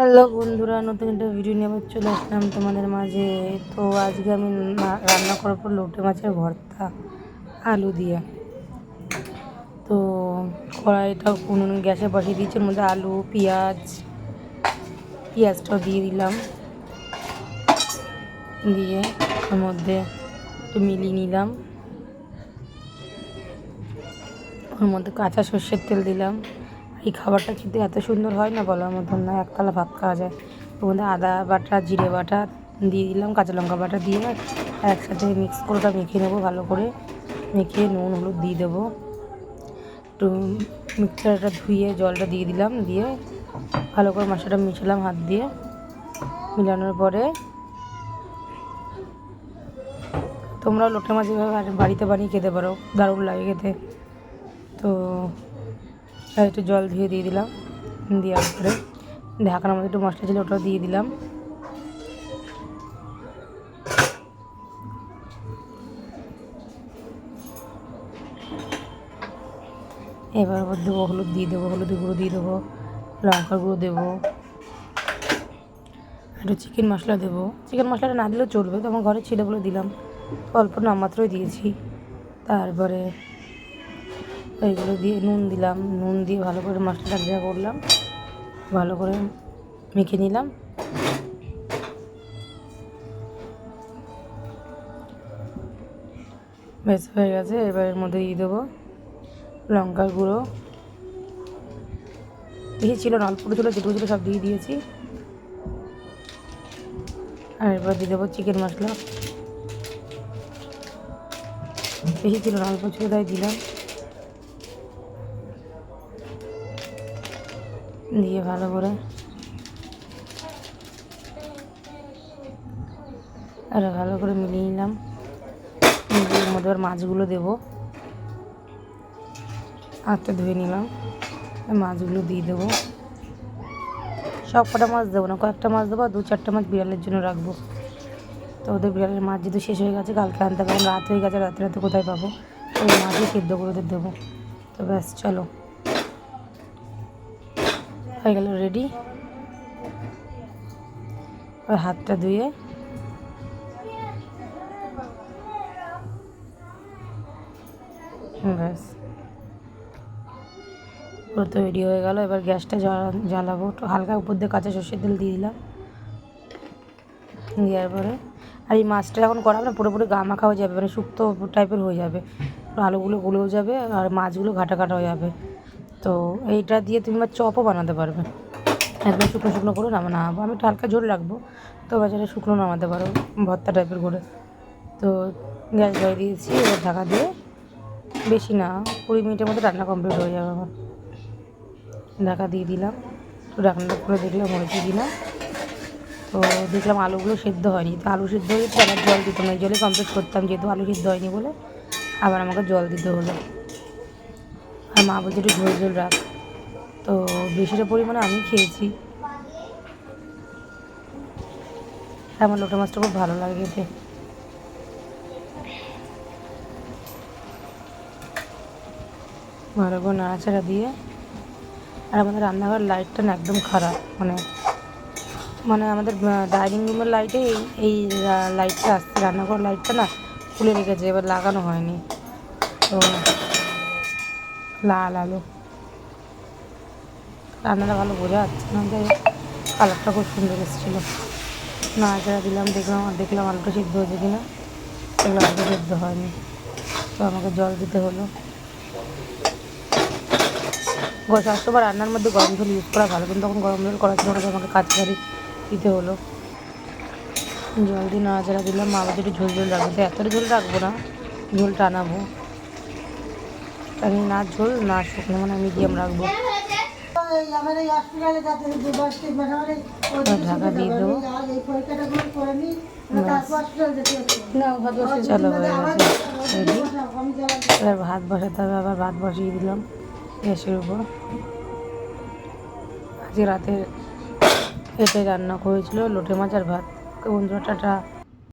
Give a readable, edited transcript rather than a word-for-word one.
Hello বন্ধুরা, নতুন একটা ভিডিও নিয়ে আবার চলে আসলাম তোমাদের মাঝে। তো আজকে আমি রান্না করবো লোটে মাছের ভর্তা আলু দিয়ে। তো কড়াইটা উনুন গ্যাসে বসিয়ে দিয়েছি, এর মধ্যে আলু পেঁয়াজটাও দিয়ে দিলাম, দিয়ে ওর মধ্যে একটু মিলিয়ে নিলাম। ওর মধ্যে কাঁচা সর্ষের তেল দিলাম। এই খাবারটা খেতে এত সুন্দর হয় না, বলার মতন না, একতলা ভাত খাওয়া যায়। ওর মধ্যে আদা বাটা, জিরে বাটা দিয়ে দিলাম, কাঁচা লঙ্কা বাটা দিয়ে একসাথে মিক্স করে ওটা মেখে নেবো ভালো করে। মেখে নুন হলুদ দিয়ে দেবো, একটু মিক্সচারটা ধুয়ে জলটা দিয়ে দিলাম, দিয়ে ভালো করে মশলাটা মিশালাম হাত দিয়ে। মিলানোর পরে তোমরাও লোটে মাছ এভাবে বাড়িতে বানিয়ে খেতে পারো, দারুণ লাগে খেতে। তো একটু জল দিয়ে দিলাম, দেওয়ার পরে ঢাকার মধ্যে একটু মশলা ছিল ওটাও দিয়ে দিলাম। এবার দেবো হলুদ দিয়ে দেবো, হলুদ গুঁড়ো দিয়ে দেবো, লঙ্কার গুঁড়ো দেবো, একটু চিকেন মশলা দেবো। চিকেন মশলাটা না দিলেও চলবে, তো আমার ঘরে ছিল বলে দিলাম, অল্প নামমাত্রই দিয়েছি। তারপরে ওইগুলো দিয়ে নুন দিলাম, নুন দিয়ে ভালো করে মশলাটা যা করলাম, ভালো করে মেখে নিলাম। বেশ হয়ে গেছে। এবার এর মধ্যে দিয়ে দেবো লঙ্কার গুঁড়ো, বেশি ছিল না, অল্প ছিল, যেটুকু ছিল সব দিয়ে দিয়েছি। আর এবার দিয়ে দেবো চিকেন মশলা, বেশি ছিল না, অল্প ছিল, তাই দিলাম। দিয়ে ভালো করে মিলিয়ে নিলাম। এর মধ্যে এবার মাছগুলো দেবো, হাতটা ধুয়ে নিলাম, মাছগুলো দিয়ে দেবো। সব কটা মাছ দেবো না, কয়েকটা মাছ দেবো, আর 2-4টা মাছ বিড়ালের জন্য রাখবো। তো ওদের বিড়ালের মাছ যেহেতু শেষ হয়ে গেছে, কালকে আনতে পারলাম, রাত হয়ে গেছে, রাতে রাতে কোথায় পাবো, ওই মাছই সেদ্ধ করে ওদের দেবো। তো ব্যাস, চলো হয়ে গেল রেডি। ওই হাতটা ধুয়ে ব্যাস পুরো তৈরি হয়ে গেল। এবার গ্যাসটা জ্বালাবো, একটু হালকা উপর দিয়ে কাঁচা সর্ষের তেল দিয়ে দিলাম, দেওয়ার পরে আর এই মাছটা যখন করা হবে না, পুরোপুরি গা মাখা হয়ে যাবে, মানে শুক্তো টাইপের হয়ে যাবে, আলুগুলো গলেও যাবে আর মাছগুলো ঘাটা ঘাটা হয়ে যাবে। তো এইটা দিয়ে তুমি চপও বানাতে পারবে, একদম শুকনো শুকনো করে নামাবো। আমি একটু হালকা ঝোল রাখবো, তো বাজারে শুকনো নামাতে পারো ভর্তা টাইপের করে। তো গ্যাস ধরে দিয়েছি, এবার ঢাকা দিয়ে বেশি না 20 মিনিটের মধ্যে রান্না কমপ্লিট হয়ে যাবে আমার। ঢাকা দিয়ে দিলাম, একটু ঢাকনাটা খুলে দেখলাম হয়েছে কিনা। তো দেখলাম আলুগুলো সেদ্ধ হয়নি, তো আলু সেদ্ধ হয়ে আবার জল দিতাম না, এই জলে কমপ্লিট করতাম, যেহেতু আলু সেদ্ধ হয়নি বলে আবার আমাকে জল দিতে হলো। আর মা বলছে একটু ঝোল ঝোল রাখ, তো বেশিটা পরিমাণে আমি খেয়েছি। আমার লোটে মাছটা খুব ভালো লাগে খেতে। ভালো করে নাড়াচাড়া দিয়ে, আর আমাদের রান্নাঘর লাইটটা না একদম খারাপ, মানে আমাদের ডাইনিং রুমের লাইটে এই লাইটটা আসছে, রান্নাঘর লাইটটা না খুলে রেখেছে, এবার লাগানো হয়নি। তো লাল আলো, রান্নাটা ভালো বোঝা যাচ্ছে না, তাই কালারটা খুব সুন্দর এসেছিলো। নাড়াচাড়া দিলাম, দেখলাম আলুটা সিদ্ধ হয়েছে কিনা, দেখলাম আলুটা সিদ্ধ হয়নি, তো আমাকে জল দিতে হলো। সবসময় রান্নার মধ্যে গরম জল ইউজ করা ভালো, কিন্তু তখন গরম জল করার জন্য আমাকে কাঁচি দিতে হলো। জল দিয়ে নাড়াচাড়া দিলাম, মা বলছে একটু ঝোল ঝোল রাখবো, তো এতটা ঝোল রাখবো না, ঝোল টানাবো, না ঝোল না শুকনো, মানে মিডিয়াম রাখবো। ঢাকা দিয়ে দেবো, চলো হয়ে গেছে রেডি। এবার ভাত বসাতে হবে, আবার ভাত বসিয়ে দিলাম গ্যাসের উপর। আজকে রাতে এটাই রান্না করেছিল, লোটে মাছ আর ভাত। বন্ধুরা টাটা।